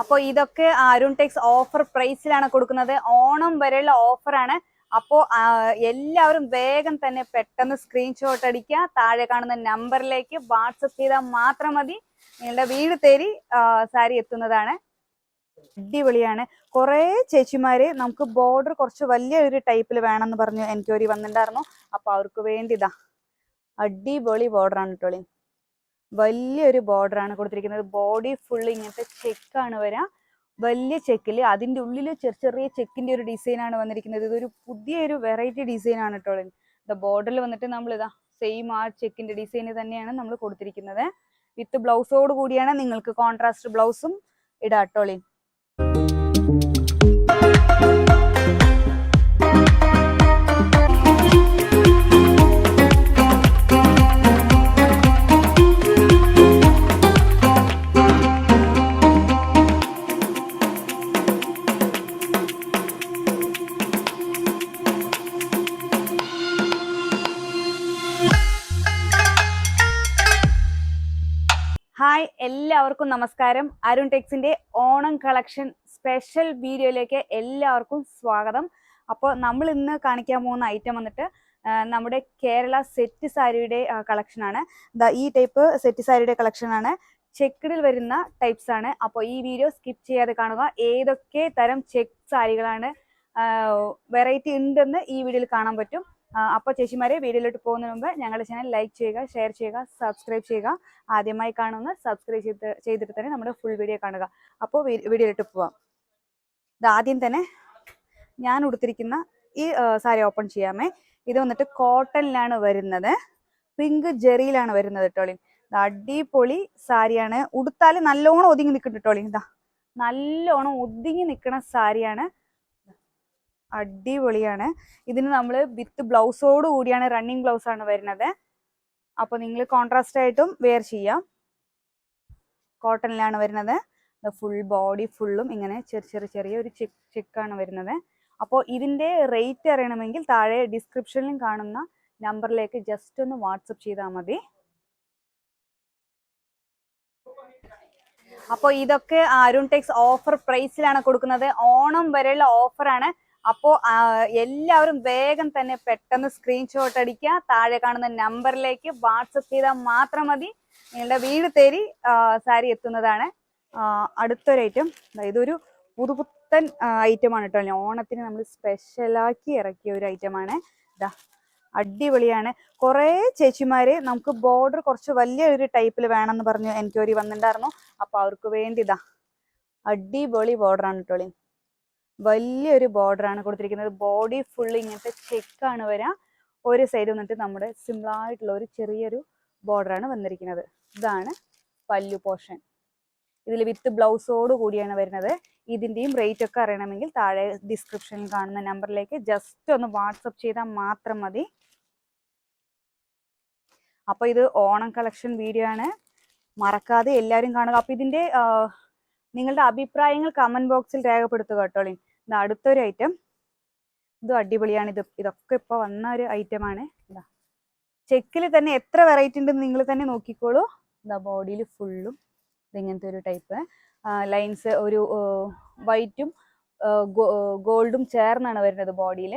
അപ്പോൾ ഇതൊക്കെ Arun Tex offer പ്രൈസിലാണ് കൊടുക്കുന്നത്. ഓണം വരെയുള്ള ഓഫറാണ്. അപ്പോൾ എല്ലാവരും വേഗം തന്നെ പെട്ടെന്ന് സ്ക്രീൻഷോട്ട് അടിക്കുക. താഴെ കാണുന്ന നമ്പറിലേക്ക് വാട്സപ്പ് ചെയ്താൽ മാത്രം മതി. നിങ്ങളുടെ വീട് തേടി സാരി എത്തുന്നതാണ്. അടിപൊളിയാണ്. കുറേ ചേച്ചിമാര് നമുക്ക് ബോർഡർ കുറച്ച് വലിയൊരു ടൈപ്പിൽ വേണമെന്ന് പറഞ്ഞു എൻക്വയറി വന്നിട്ടുണ്ടായിരുന്നു. അപ്പൊ അവർക്ക് വേണ്ടി ഇതാ അടിപൊളി ബോർഡറാണ് കേട്ടോളി. വലിയൊരു ബോർഡറാണ് കൊടുത്തിരിക്കുന്നത്. ബോഡി ഫുള്ള് ഇങ്ങനത്തെ ചെക്കാണ് വരിക. വലിയ ചെക്കിൽ അതിൻ്റെ ഉള്ളിൽ ചെറിയ ചെറിയ ചെക്കിന്റെ ഒരു ഡിസൈനാണ് വന്നിരിക്കുന്നത്. ഇതൊരു പുതിയൊരു വെറൈറ്റി ഡിസൈനാണ് കേട്ടോ. ബോർഡറിൽ വന്നിട്ട് നമ്മൾ ഇതാ സെയിം ആ ചെക്കിന്റെ ഡിസൈൻ തന്നെയാണ് നമ്മൾ കൊടുത്തിരിക്കുന്നത്. വിത്ത് ബ്ലൗസോട് കൂടിയാണ്. നിങ്ങൾക്ക് കോൺട്രാസ്റ്റ് ബ്ലൗസും ഇടാട്ടോളി. ഹായ്, എല്ലാവർക്കും നമസ്കാരം. അരുൺ ടെക്സിന്റെ ഓണം കളക്ഷൻ സ്പെഷ്യൽ വീഡിയോയിലേക്ക് എല്ലാവർക്കും സ്വാഗതം. അപ്പോൾ നമ്മൾ ഇന്ന് കാണിക്കാൻ പോകുന്ന ഐറ്റം വന്നിട്ട് നമ്മുടെ കേരള സെറ്റ് സാരിയുടെ കളക്ഷനാണ്. ഈ ടൈപ്പ് സെറ്റ് സാരിയുടെ കളക്ഷനാണ്. ചെക്കിഡിൽ വരുന്ന ടൈപ്സ് ആണ്. അപ്പോൾ ഈ വീഡിയോ സ്കിപ്പ് ചെയ്യാതെ കാണുക. ഏതൊക്കെ തരം ചെക്ക് സാരികളാണ് വെറൈറ്റി ഉണ്ടെന്ന് ഈ വീഡിയോയിൽ കാണാൻ പറ്റും. അപ്പോൾ ചേച്ചിമാരെ, വീഡിയോയിലോട്ട് പോകുന്നതിന് മുമ്പ് ഞങ്ങളുടെ ചാനൽ ലൈക്ക് ചെയ്യുക, ഷെയർ ചെയ്യുക, സബ്സ്ക്രൈബ് ചെയ്യുക. ആദ്യമായി കാണുന്ന സബ്സ്ക്രൈബ് ചെയ്തിട്ട് തന്നെ നമ്മുടെ ഫുൾ വീഡിയോ കാണുക. അപ്പോൾ വീഡിയോയിലോട്ട് പോവാം. ആദ്യം തന്നെ ഞാൻ ഉടുത്തിരിക്കുന്ന ഈ സാരി ഓപ്പൺ ചെയ്യാമേ. ഇത് വന്നിട്ട് കോട്ടണിലാണ് വരുന്നത്. പിങ്ക് ജെറിയിലാണ് വരുന്നത് കേട്ടോളി. അടിപൊളി സാരിയാണ്. ഉടുത്താൽ നല്ലോണം ഒതുങ്ങി നിൽക്കുന്നുണ്ട് കേട്ടോളി. ഇതാ നല്ലോണം ഒതുങ്ങി നിൽക്കുന്ന സാരിയാണ്. അടിപൊളിയാണ്. ഇതിന് നമ്മൾ വിത്ത് ബ്ലൗസോട് കൂടിയാണ്, റണ്ണിങ് ബ്ലൗസ് ആണ് വരുന്നത്. അപ്പോൾ നിങ്ങൾ കോൺട്രാസ്റ്റ് ആയിട്ടും വെയർ ചെയ്യാം. കോട്ടണിലാണ് വരുന്നത്. ഫുൾ ബോഡി ഫുള്ളും ഇങ്ങനെ ചെറിയ ഒരു ചെക്കാണ് വരുന്നത്. അപ്പോൾ ഇതിൻ്റെ റേറ്റ് അറിയണമെങ്കിൽ താഴെ ഡിസ്ക്രിപ്ഷനിലും കാണുന്ന നമ്പറിലേക്ക് ജസ്റ്റ് ഒന്ന് വാട്സപ്പ് ചെയ്താൽ മതി. അപ്പോൾ ഇതൊക്കെ അരുൺ ടെക്സ് ഓഫർ പ്രൈസിലാണ് കൊടുക്കുന്നത്. ഓണം വരെയുള്ള ഓഫറാണ്. അപ്പോൾ എല്ലാവരും വേഗം തന്നെ പെട്ടെന്ന് സ്ക്രീൻഷോട്ട് അടിക്കുക. താഴെ കാണുന്ന നമ്പറിലേക്ക് വാട്സപ്പ് ചെയ്താൽ മാത്രം മതി. നിങ്ങളുടെ വീട് തേടി സാരി എത്തുന്നതാണ്. അടുത്തൊരു ഐറ്റം, ഇതൊരു പുതുപുത്തൻ ഐറ്റമാണ് കേട്ടോ. ഓണത്തിന് നമ്മൾ സ്പെഷ്യലാക്കി ഇറക്കിയ ഒരു ഐറ്റമാണ്. ഇതാ അടിപൊളിയാണ്. കുറേ ചേച്ചിമാര് നമുക്ക് ബോർഡർ കുറച്ച് വലിയൊരു ടൈപ്പിൽ വേണമെന്ന് പറഞ്ഞു എൻക്വയറി വന്നിട്ടുണ്ടായിരുന്നു. അപ്പോൾ അവർക്ക് വേണ്ടി ഇതാ അടിപൊളി ബോർഡറാണ് കേട്ടോളി. വലിയൊരു ബോർഡറാണ് കൊടുത്തിരിക്കുന്നത്. ബോഡി ഫുള്ള് ഇങ്ങനത്തെ ചെക്കാണ് വരിക. ഒരു സൈഡ് വന്നിട്ട് നമ്മുടെ സിമ്പിളായിട്ടുള്ള ഒരു ചെറിയൊരു ബോർഡറാണ് വന്നിരിക്കുന്നത്. ഇതാണ് പല്ലു പോർഷൻ. ഇതിൽ വിത്ത് ബ്ലൗസോട് കൂടിയാണ് വരുന്നത്. ഇതിൻ്റെയും റേറ്റ് ഒക്കെ അറിയണമെങ്കിൽ താഴെ ഡിസ്ക്രിപ്ഷനിൽ കാണുന്ന നമ്പറിലേക്ക് ജസ്റ്റ് ഒന്ന് വാട്സപ്പ് ചെയ്താൽ മാത്രം മതി. അപ്പോൾ ഇത് ഓണം കളക്ഷൻ വീഡിയോ ആണ്. മറക്കാതെ എല്ലാവരും കാണുക. അപ്പോൾ ഇതിൻ്റെ നിങ്ങളുടെ അഭിപ്രായങ്ങൾ കമന്റ് ബോക്സിൽ രേഖപ്പെടുത്തുക കേട്ടോളി. ഇത് അടുത്തൊരു ഐറ്റം. ഇതും അടിപൊളിയാണ്. ഇതൊക്കെ ഇപ്പോൾ വന്ന ഒരു ഐറ്റമാണ്. ഇതാ ചെക്കിൽ തന്നെ എത്ര വെറൈറ്റി ഉണ്ടെന്ന് നിങ്ങൾ തന്നെ നോക്കിക്കോളൂ. ഇതാ ബോഡിയിൽ ഫുള്ളും ഇങ്ങനത്തെ ഒരു ടൈപ്പ് ലൈൻസ്, ഒരു വൈറ്റും ഗോൾഡും ചേർന്നാണ് വരുന്നത്. ബോഡിയിൽ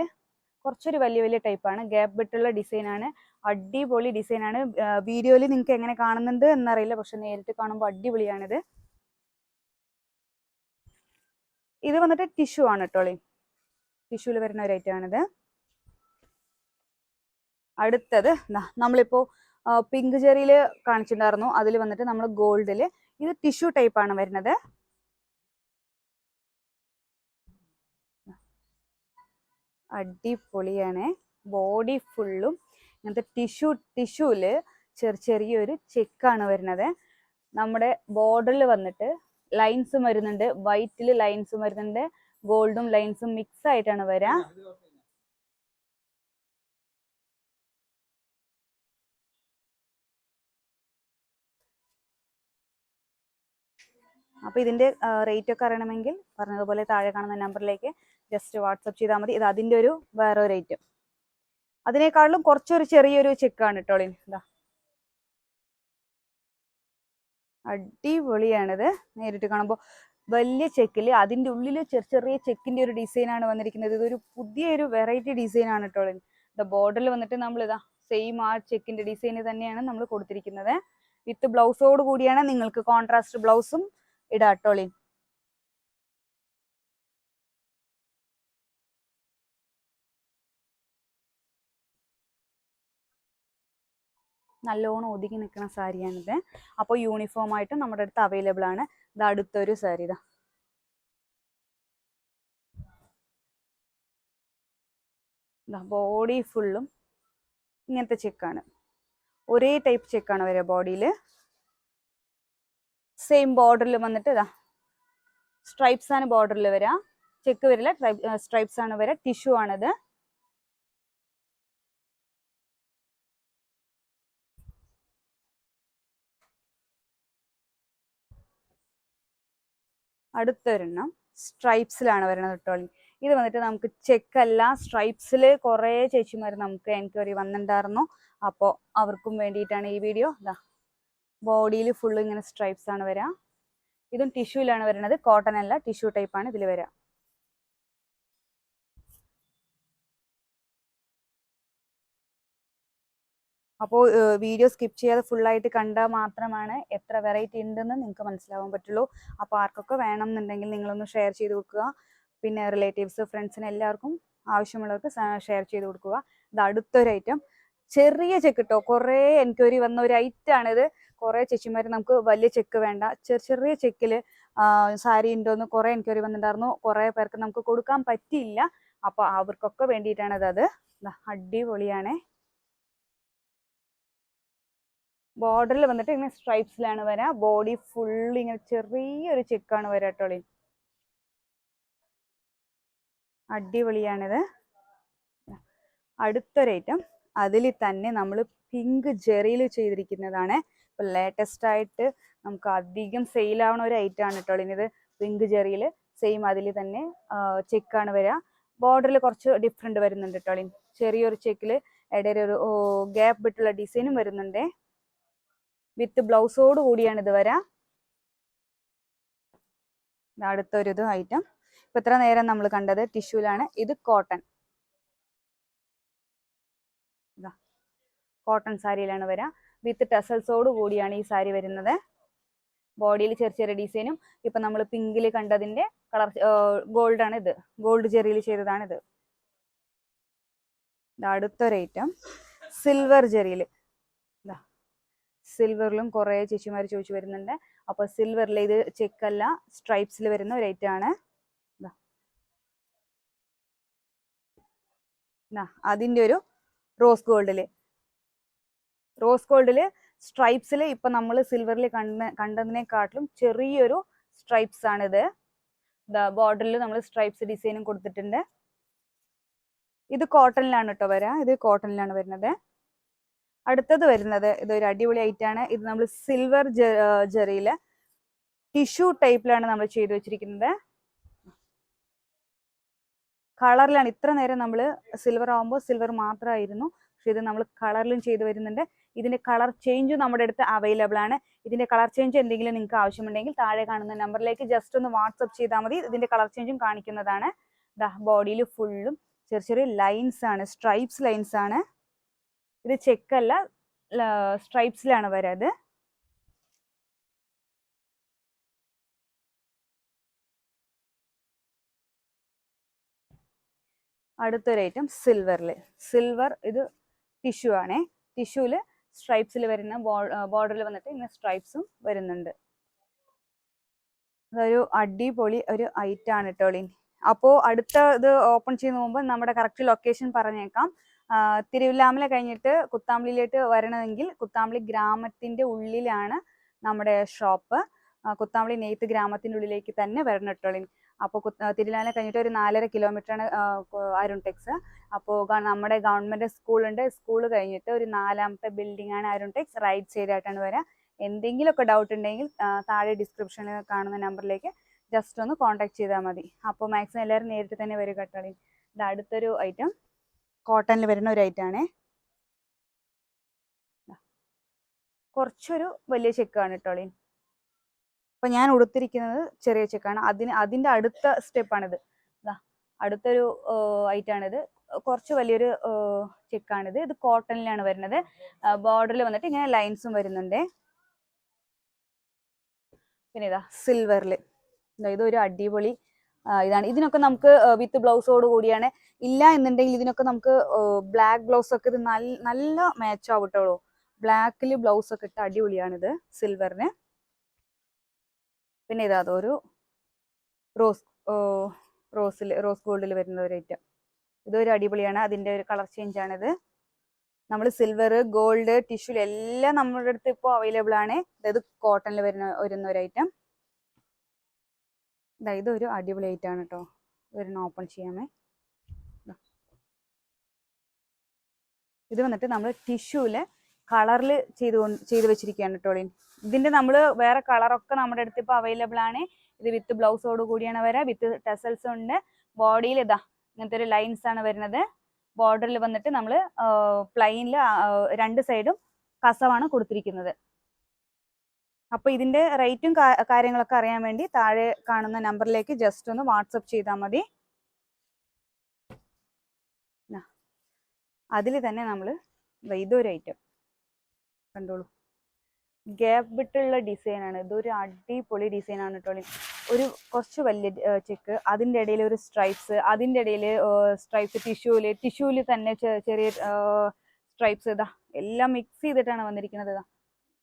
കുറച്ചൊരു വലിയ ടൈപ്പാണ്. ഗ്യാപ്പ് വിട്ടുള്ള ഡിസൈനാണ്. അടിപൊളി ഡിസൈനാണ്. വീഡിയോയിൽ നിങ്ങൾക്ക് എങ്ങനെ കാണുന്നുണ്ട് എന്നറിയില്ല, പക്ഷെ നേരിട്ട് കാണുമ്പോൾ അടിപൊളിയാണിത്. ഇത് വന്നിട്ട് ടിഷ്യൂ ആണ് കേട്ടോളി. ടിഷ്യൂല് വരുന്ന ഒരു ഐറ്റം ആണിത്. അടുത്തത് നമ്മളിപ്പോൾ പിങ്ക് ജെറിയിൽ കാണിച്ചിട്ടുണ്ടായിരുന്നു. അതിൽ വന്നിട്ട് നമ്മൾ ഗോൾഡിൽ, ഇത് ടിഷ്യൂ ടൈപ്പാണ് വരുന്നത്. അടിപൊളിയാണ്. ബോഡി ഫുള്ളും ഇങ്ങനത്തെ ടിഷ്യൂല് ചെറിയൊരു ചെക്കാണ് വരുന്നത്. നമ്മുടെ ബോർഡറിൽ വന്നിട്ട് ലൈൻസും വരുന്നുണ്ട്. വൈറ്റിൽ ലൈൻസും വരുന്നുണ്ട്. ഗോൾഡും ലൈൻസും മിക്സ് ആയിട്ടാണ് വരിക. അപ്പോൾ ഇതിന്റെ റേറ്റ് ഒക്കെ അറിയണമെങ്കിൽ പറഞ്ഞതുപോലെ താഴെ കാണുന്ന നമ്പറിലേക്ക് ജസ്റ്റ് വാട്സപ്പ് ചെയ്താൽ മതി. ഇത് അതിന്റെ ഒരു വേറൊരു ഐറ്റം. അതിനേക്കാളും കുറച്ചൊരു ചെറിയൊരു ചെക്കാണ് കേട്ടോളി. ഇതാ അടിപൊളിയാണിത്. നേരിട്ട് കാണുമ്പോൾ വലിയ ചെക്കിൽ അതിൻ്റെ ഉള്ളിൽ ചെറിയ ചെക്കിൻ്റെ ഒരു ഡിസൈനാണ് വന്നിരിക്കുന്നത്. ഇതൊരു പുതിയൊരു വെറൈറ്റി ഡിസൈനാണ് കേട്ടോ. ബോർഡറിൽ വന്നിട്ട് നമ്മൾ ഇതാ സെയിം ആ ചെക്കിൻ്റെ ഡിസൈൻ തന്നെയാണ് നമ്മൾ കൊടുത്തിരിക്കുന്നത്. വിത്ത് ബ്ലൗസോട് കൂടിയാണ്, നിങ്ങൾക്ക് കോൺട്രാസ്റ്റ് ബ്ലൗസും ഇടാം കേട്ടോളി. നല്ലോണം ഒതുങ്ങി നിൽക്കുന്ന സാരിയാണിത്. അപ്പോൾ യൂണിഫോം ആയിട്ട് നമ്മുടെ അടുത്ത് അവൈലബിൾ ആണ്. ഇത് അടുത്തൊരു സാരി ഇതാ. ബോഡി ഫുള്ളും ഇങ്ങനത്തെ ചെക്കാണ്, ഒരേ ടൈപ്പ് ചെക്കാണ് വരിക ബോഡിയിൽ. സെയിം ബോർഡറിൽ വന്നിട്ട് ഇതാ സ്ട്രൈപ്സ് ആണ് ബോർഡറിൽ വരിക, ചെക്ക് വരില്ല, സ്ട്രൈപ്സ് ആണ് വരിക. ടിഷ്യൂ ആണിത്. അടുത്തൊരെണ്ണം സ്ട്രൈപ്സിലാണ് വരുന്നത് കേട്ടോ. ഇത് വന്നിട്ട് നമുക്ക് ചെക്കല്ല, സ്ട്രൈപ്സിൽ കുറേ ചേച്ചിമാർ നമുക്ക് എൻക്വയറി വന്നിട്ടുണ്ടായിരുന്നു. അപ്പോൾ അവർക്കും വേണ്ടിയിട്ടാണ് ഈ വീഡിയോ. ഇതാ ബോഡിയിൽ ഫുള്ള് ഇങ്ങനെ സ്ട്രൈപ്സ് ആണ് വരിക. ഇതും ടിഷ്യൂലാണ് വരുന്നത്, കോട്ടൺ അല്ല, ടിഷ്യൂ ടൈപ്പാണ് ഇതിൽ വരിക. അപ്പോൾ വീഡിയോ സ്കിപ്പ് ചെയ്യാതെ ഫുള്ളായിട്ട് കണ്ടാൽ മാത്രമാണ് എത്ര വെറൈറ്റി ഉണ്ടെന്ന് നിങ്ങൾക്ക് മനസ്സിലാവാൻ പറ്റുള്ളൂ. അപ്പോൾ ആർക്കൊക്കെ വേണം എന്നുണ്ടെങ്കിൽ നിങ്ങളൊന്ന് ഷെയർ ചെയ്ത് കൊടുക്കുക. പിന്നെ റിലേറ്റീവ്സ്, ഫ്രണ്ട്സിന് എല്ലാവർക്കും ആവശ്യമുള്ളവർക്ക് ഷെയർ ചെയ്ത് കൊടുക്കുക. ഇത് അടുത്തൊരു ഐറ്റം, ചെറിയ ചെക്ക് കേട്ടോ. കുറേ എൻക്വയറി വന്ന ഒരു ഐറ്റമാണിത്. കുറേ ചേച്ചിമാർ നമുക്ക് വലിയ ചെക്ക് വേണ്ട, ചെറിയ ചെക്കിൽ സാരി ഉണ്ടോയെന്ന് കുറേ എൻക്വയറി വന്നിട്ടുണ്ടായിരുന്നു. കുറേ പേർക്ക് നമുക്ക് കൊടുക്കാൻ പറ്റിയില്ല. അപ്പോൾ അവർക്കൊക്കെ വേണ്ടിയിട്ടാണിത്. അത് അടിപൊളിയാണേ. ബോർഡറിൽ വന്നിട്ട് ഇങ്ങനെ സ്ട്രൈപ്സിലാണ് വരിക. ബോഡി ഫുൾ ഇങ്ങനെ ചെറിയൊരു ചെക്കാണ് വരിക കേട്ടോളി. അടിപൊളിയാണിത്. അടുത്തൊരു ഐറ്റം, അതിൽ തന്നെ നമ്മൾ പിങ്ക് ജെറിയിൽ ചെയ്തിരിക്കുന്നതാണ്. ഇപ്പം ലേറ്റസ്റ്റ് ആയിട്ട് നമുക്ക് അധികം സെയിലാവണ ഒരു ഐറ്റമാണ് കേട്ടോളി. ഇത് പിങ്ക് ജെറിയിൽ സെയിം അതിൽ തന്നെ ചെക്കാണ് വരിക. ബോർഡറിൽ കുറച്ച് ഡിഫറെൻറ്റ് വരുന്നുണ്ട് കേട്ടോളി. ചെറിയൊരു ചെക്കിൽ ഇടയിൽ ഒരു ഗ്യാപ്പ് വിട്ടുള്ള ഡിസൈനും വരുന്നുണ്ട്. വിത്ത് ബ്ലൗസോട് കൂടിയാണ് ഇത് വരാ. അടുത്തൊരു ഇത് ഐറ്റം. ഇപ്പൊ ഇത്ര നേരം നമ്മൾ കണ്ടത് ടിഷ്യൂലാണ്, ഇത് കോട്ടൺ. കോട്ടൺ സാരിയിലാണ് വരാ. വിത്ത് ടെസൽസോട് കൂടിയാണ് ഈ സാരി വരുന്നത്. ബോഡിയിൽ ചെറിയ ഡിസൈനും. ഇപ്പൊ നമ്മൾ പിങ്കിൽ കണ്ടതിന്റെ കളർ ഗോൾഡ് ആണ് ഇത്, ഗോൾഡ് ജെറിയിൽ ചെയ്തതാണ് ഇത്. അടുത്തൊരു ഐറ്റം സിൽവർ ജെറിയിൽ. സിൽവറിലും കുറേ ചേച്ചിമാർ ചോദിച്ചു വരുന്നുണ്ട്. അപ്പോൾ സിൽവറിൽ ഇത് ചെക്കല്ല, സ്ട്രൈപ്സിൽ വരുന്ന ഒരു ഐറ്റം ആണ്. അതിൻ്റെ ഒരു റോസ് ഗോൾഡിൽ സ്ട്രൈപ്സിൽ ഇപ്പം നമ്മൾ സിൽവറിൽ കണ്ടതിനെക്കാട്ടിലും ചെറിയൊരു സ്ട്രൈപ്സ് ആണിത്. ബോർഡറിൽ നമ്മൾ സ്ട്രൈപ്സ് ഡിസൈനും കൊടുത്തിട്ടുണ്ട്. ഇത് കോട്ടണിലാണ് കേട്ടോ വരാ. ഇത് കോട്ടണിലാണ് വരുന്നത്. അടുത്തത് വരുന്നത് ഇതൊരു അടിപൊളി ഐറ്റാണ്. ഇത് നമ്മൾ സിൽവർ ജെറിയിൽ ടിഷ്യൂ ടൈപ്പിലാണ് നമ്മൾ ചെയ്തു വെച്ചിരിക്കുന്നത്. കളറിലാണ്. ഇത്ര നേരം നമ്മൾ സിൽവർ ആകുമ്പോൾ സിൽവർ മാത്രമായിരുന്നു, പക്ഷെ ഇത് നമ്മൾ കളറിലും ചെയ്തു വരുന്നുണ്ട്. ഇതിന്റെ കളർ ചേഞ്ച് നമ്മുടെ അടുത്ത് അവൈലബിൾ ആണ്. ഇതിന്റെ കളർ ചേഞ്ച് എന്തെങ്കിലും നിങ്ങൾക്ക് ആവശ്യമുണ്ടെങ്കിൽ താഴെ കാണുന്ന നമ്പറിലേക്ക് ജസ്റ്റ് ഒന്ന് വാട്സപ്പ് ചെയ്താൽ മതി. ഇതിന്റെ കളർ ചേഞ്ചും കാണിക്കുന്നതാണ്. ബോഡിയിൽ ഫുള്ളും ചെറിയ ലൈൻസ് ആണ്, സ്ട്രൈപ്സ് ലൈൻസ് ആണ്. ഇത് ചെക്കല്ല, സ്ട്രൈപ്സിലാണ് വരാത്. അടുത്തൊരു ഐറ്റം സിൽവർ ഇത് ടിഷ്യൂ ആണേ. ടിഷ്യൂവിൽ സ്ട്രൈപ്സിൽ വരുന്ന ബോർഡറിൽ വന്നിട്ട് ഇങ്ങനെ സ്ട്രൈപ്സും വരുന്നുണ്ട്. അതൊരു അടിപൊളി ഒരു ഐറ്റം ആണ് കേട്ടോളി. അപ്പോൾ അടുത്ത ഇത് ഓപ്പൺ ചെയ്യുന്ന മുമ്പ് നമ്മുടെ കറക്റ്റ് ലൊക്കേഷൻ പറഞ്ഞേക്കാം. തിരുവില്ലാമല കഴിഞ്ഞിട്ട് കുത്താമ്പളിയിലേക്ക് വരണമെങ്കിൽ കുത്താമ്പളി ഗ്രാമത്തിന്റെ ഉള്ളിലാണ് നമ്മുടെ ഷോപ്പ്. കുത്താമ്പളി നെയ്ത്ത് ഗ്രാമത്തിന്റെ ഉള്ളിലേക്ക് തന്നെ വരണം കേട്ടോളി. അപ്പോൾ തിരുവില്ലാമല കഴിഞ്ഞിട്ട് ഒരു 4.5 കിലോമീറ്ററാണ് അരുൺ ടെക്സ്. അപ്പോൾ നമ്മുടെ ഗവൺമെന്റ് സ്കൂളുണ്ട്. സ്കൂൾ കഴിഞ്ഞിട്ട് ഒരു 4ാമത്തെ ബിൽഡിംഗ് ആണ് അരുൺ ടെക്സ്. റൈറ്റ് സൈഡ് ആയിട്ടാണ് വരിക. എന്തെങ്കിലുമൊക്കെ ഡൗട്ട് ഉണ്ടെങ്കിൽ താഴെ ഡിസ്ക്രിപ്ഷനിൽ കാണുന്ന നമ്പറിലേക്ക് ജസ്റ്റ് ഒന്ന് കോൺടാക്ട് ചെയ്താൽ മതി. അപ്പോൾ മാക്സിമം എല്ലാവരും നേരിട്ട് തന്നെ വരും കേട്ടോളി. ഇത് അടുത്തൊരു ഐറ്റം കോട്ടണിൽ വരുന്ന ഒരു ഐറ്റം ആണേ. കുറച്ചൊരു വലിയ ചെക്കാണ് കേട്ടോളി. അപ്പൊ ഞാൻ ഉടുത്തിരിക്കുന്നത് ചെറിയ ചെക്കാണ്. അതിന്റെ അടുത്ത സ്റ്റെപ്പാണിത്. അടുത്തൊരു ഐറ്റാണിത്. കുറച്ച് വലിയൊരു ചെക്കാണിത്. ഇത് കോട്ടണിലാണ് വരുന്നത്. ബോർഡറിൽ വന്നിട്ട് ഇങ്ങനെ ലൈൻസും വരുന്നുണ്ട്. പിന്നെ ഇതാ സിൽവറിൽ ഇതൊരു അടിപൊളി ഇതാണ്. ഇതിനൊക്കെ നമുക്ക് വിത്ത് ബ്ലൗസോട് കൂടിയാണ്. ഇല്ല എന്നുണ്ടെങ്കിൽ ഇതിനൊക്കെ നമുക്ക് ബ്ലാക്ക് ബ്ലൗസ് ഒക്കെ ഇത് നല്ല മാച്ച് ആവട്ടുള്ളൂ. ബ്ലാക്കിൽ ബ്ലൗസ് ഒക്കെ ഇട്ട് അടിപൊളിയാണിത് സിൽവറിന്. പിന്നെ ഇതാ അതൊരു റോസ് ഗോൾഡിൽ വരുന്ന ഒരു ഐറ്റം. ഇതൊരു അടിപൊളിയാണ്. അതിന്റെ ഒരു കളർ ചേഞ്ച് ആണിത്. നമ്മൾ സിൽവർ, ഗോൾഡ്, ടിഷ്യൂ എല്ലാം നമ്മുടെ അടുത്ത് ഇപ്പോൾ അവൈലബിൾ ആണ്. അതായത് കോട്ടണിൽ വരുന്ന ഒരു ഐറ്റം. ഇതൊരു അടിപൊളി ഐറ്റം ആണ് കേട്ടോ. ഇതൊരു ഓപ്പൺ ചെയ്യാമേ. ഇത് വന്നിട്ട് നമ്മൾ ടിഷ്യൂല് കളറിൽ ചെയ്ത് വെച്ചിരിക്കുകയാണ് കേട്ടോ. ഇതിന്റെ നമ്മൾ വേറെ കളറൊക്കെ നമ്മുടെ അടുത്ത് ഇപ്പോൾ അവൈലബിൾ ആണ്. ഇത് വിത്ത് ബ്ലൗസോട് കൂടിയാണ് വരിക. വിത്ത് ടെസൽസ് ഉണ്ട്. ബോഡിയിൽ ഇങ്ങനത്തെ ഒരു ലൈൻസ് ആണ് വരുന്നത്. ബോർഡറിൽ വന്നിട്ട് നമ്മൾ പ്ലെയിനിൽ രണ്ട് സൈഡും കസവാണ് കൊടുത്തിരിക്കുന്നത്. അപ്പോൾ ഇതിന്റെ റേറ്റും കാര്യങ്ങളൊക്കെ അറിയാൻ വേണ്ടി താഴെ കാണുന്ന നമ്പറിലേക്ക് ജസ്റ്റ് ഒന്ന് വാട്സപ്പ് ചെയ്താൽ മതി. അതിൽ തന്നെ നമ്മൾ ഇതൊരു ഐറ്റം കണ്ടോളൂ. ഗ്യാപ്പ് വിട്ടുള്ള ഡിസൈനാണ്. ഇതൊരു അടിപൊളി ഡിസൈനാണ് കേട്ടോ. ഒരു കുറച്ച് വലിയ ചെക്ക്, അതിൻ്റെ ഇടയിൽ ഒരു സ്ട്രൈപ്സ്, അതിൻ്റെ ഇടയിൽ സ്ട്രൈപ്സ് ടിഷ്യൂല് തന്നെ ചെറിയ സ്ട്രൈപ്സ്. എല്ലാം മിക്സ് ചെയ്തിട്ടാണ് വന്നിരിക്കുന്നത്.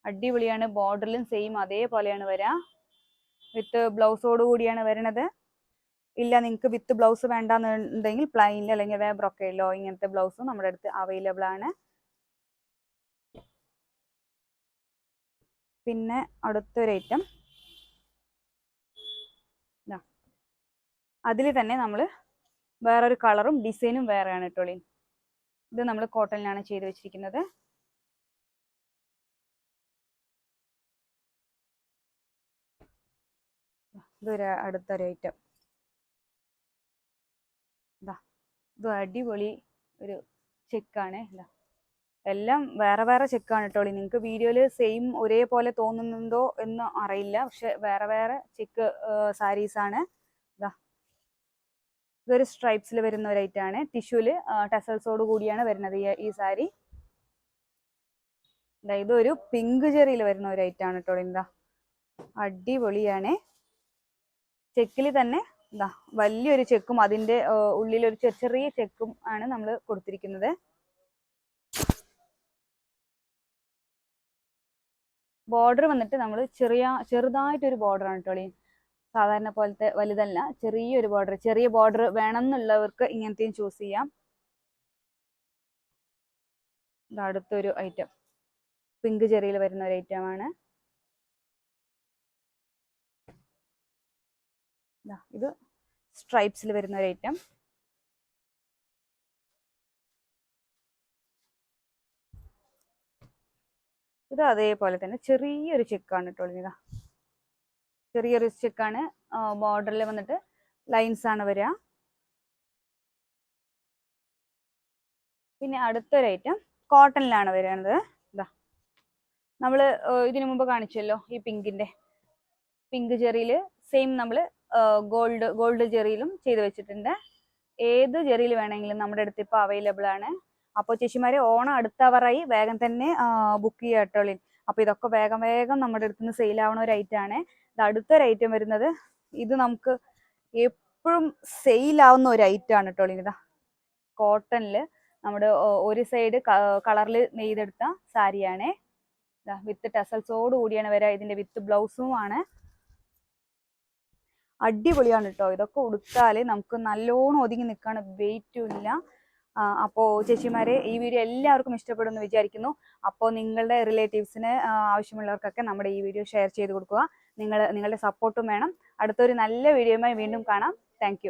അടിപൊളിയാണ്. ബോർഡറിലും സെയിം അതേപോലെയാണ് വരിക. വിത്ത് ബ്ലൗസോട് കൂടിയാണ് വരുന്നത്. ഇല്ല നിങ്ങൾക്ക് വിത്ത് ബ്ലൗസ് വേണ്ടാന്നുണ്ടെങ്കിൽ പ്ലൈനിൽ അല്ലെങ്കിൽ ബ്രൊക്കയിലോ ഇങ്ങനത്തെ ബ്ലൗസും നമ്മുടെ അടുത്ത് അവൈലബിൾ ആണ്. പിന്നെ അടുത്തൊരു ഐറ്റം അതിൽ തന്നെ നമ്മൾ വേറൊരു കളറും ഡിസൈനും വേറെയാണ് കേട്ടോ. ഇത് നമ്മൾ കോട്ടണിലാണ് ചെയ്ത് വെച്ചിരിക്കുന്നത്. ഇതൊരു അടുത്തൊരു ഐറ്റം. ഇത് അടിപൊളി ഒരു ചെക്കാണ്. എല്ലാം വേറെ വേറെ ചെക്കാണ് കേട്ടോ. നിങ്ങൾക്ക് വീഡിയോയിൽ സെയിം ഒരേപോലെ തോന്നുന്നുണ്ടോ എന്ന് അറിയില്ല. പക്ഷെ വേറെ വേറെ ചെക്ക് സാരീസാണ്. ഇതൊരു സ്ട്രൈപ്സിൽ വരുന്ന ഒരു ഐറ്റാണ്. ടിഷ്യൂല് ടെസൽസോട് കൂടിയാണ് വരുന്നത് ഈ സാരി. ഇതൊരു പിങ്ക് ജെറിയിൽ വരുന്ന ഒരു ഐറ്റാണ് കേട്ടോ. അടിപൊളിയാണ്. ചെക്കിൽ തന്നെ വലിയൊരു ചെക്കും അതിന്റെ ഉള്ളിലൊരു ചെറിയ ചെക്കും ആണ് നമ്മൾ കൊടുത്തിരിക്കുന്നത്. ബോർഡർ വന്നിട്ട് നമ്മൾ ചെറുതായിട്ടൊരു ബോർഡറാണ് കേട്ടോ. സാധാരണ പോലത്തെ വലുതല്ല, ചെറിയൊരു ബോർഡർ. ചെറിയ ബോർഡർ വേണം എന്നുള്ളവർക്ക് ഇങ്ങനത്തെയും ചൂസ് ചെയ്യാം. അടുത്തൊരു ഐറ്റം പിങ്ക് ജെറിയിൽ വരുന്ന ഒരു ഐറ്റമാണ്. ഇത് സ്ട്രൈപ്സിൽ വരുന്ന ഒരു ഐറ്റം. ഇത് അതേപോലെ തന്നെ ചെറിയൊരു ചെക്കാണ് കേട്ടോ. ചെറിയൊരു ചെക്കാണ്. ബോർഡറിൽ വന്നിട്ട് ലൈൻസ് ആണ് വരിക. പിന്നെ അടുത്തൊരു ഐറ്റം കോട്ടണിലാണ് വരുന്നത്. നമ്മൾ ഇതിനു മുമ്പ് കാണിച്ചല്ലോ ഈ പിങ്ക് ജെറിയിൽ സെയിം നമ്മൾ ഗോൾഡ് ജെറിയിലും ചെയ്ത് വെച്ചിട്ടുണ്ട്. ഏത് ജെറിയിൽ വേണമെങ്കിലും നമ്മുടെ അടുത്ത് ഇപ്പോൾ അവൈലബിൾ ആണ്. അപ്പോൾ ചേച്ചിമാരെ ഓണം അടുത്തവറായി വേഗം തന്നെ ബുക്ക് ചെയ്യുക കേട്ടോ. അപ്പോൾ ഇതൊക്കെ വേഗം നമ്മുടെ അടുത്ത് നിന്ന് സെയിൽ ആവുന്ന ഒരു ഐറ്റമാണ്. ഇത് അടുത്തൊരു ഐറ്റം വരുന്നത്. ഇത് നമുക്ക് എപ്പോഴും സെയിൽ ആവുന്ന ഒരു ഐറ്റമാണ് കേട്ടോ. കോട്ടണിൽ നമ്മുടെ ഒരു സൈഡ് കളറിൽ നെയ്തെടുത്ത സാരിയാണ്. വിത്ത് ടെസൽസോട് കൂടിയാണ് വരിക. ഇതിന്റെ വിത്ത് ബ്ലൗസും ആണ്. അടിപൊളിയാണ് കേട്ടോ. ഇതൊക്കെ ഉടുത്താൽ നമുക്ക് നല്ലോണം ഒതുങ്ങി നിൽക്കാണ്. വെയിറ്റും ഇല്ല. അപ്പോൾ ചേച്ചിമാരെ ഈ വീഡിയോ എല്ലാവർക്കും ഇഷ്ടപ്പെടുമെന്ന് വിചാരിക്കുന്നു. അപ്പോൾ നിങ്ങളുടെ റിലേറ്റീവ്സിന് ആവശ്യമുള്ളവർക്കൊക്കെ നമ്മുടെ ഈ വീഡിയോ ഷെയർ ചെയ്ത് കൊടുക്കുക. നിങ്ങളുടെ സപ്പോർട്ടും വേണം. അടുത്തൊരു നല്ല വീഡിയോയുമായി വീണ്ടും കാണാം. താങ്ക്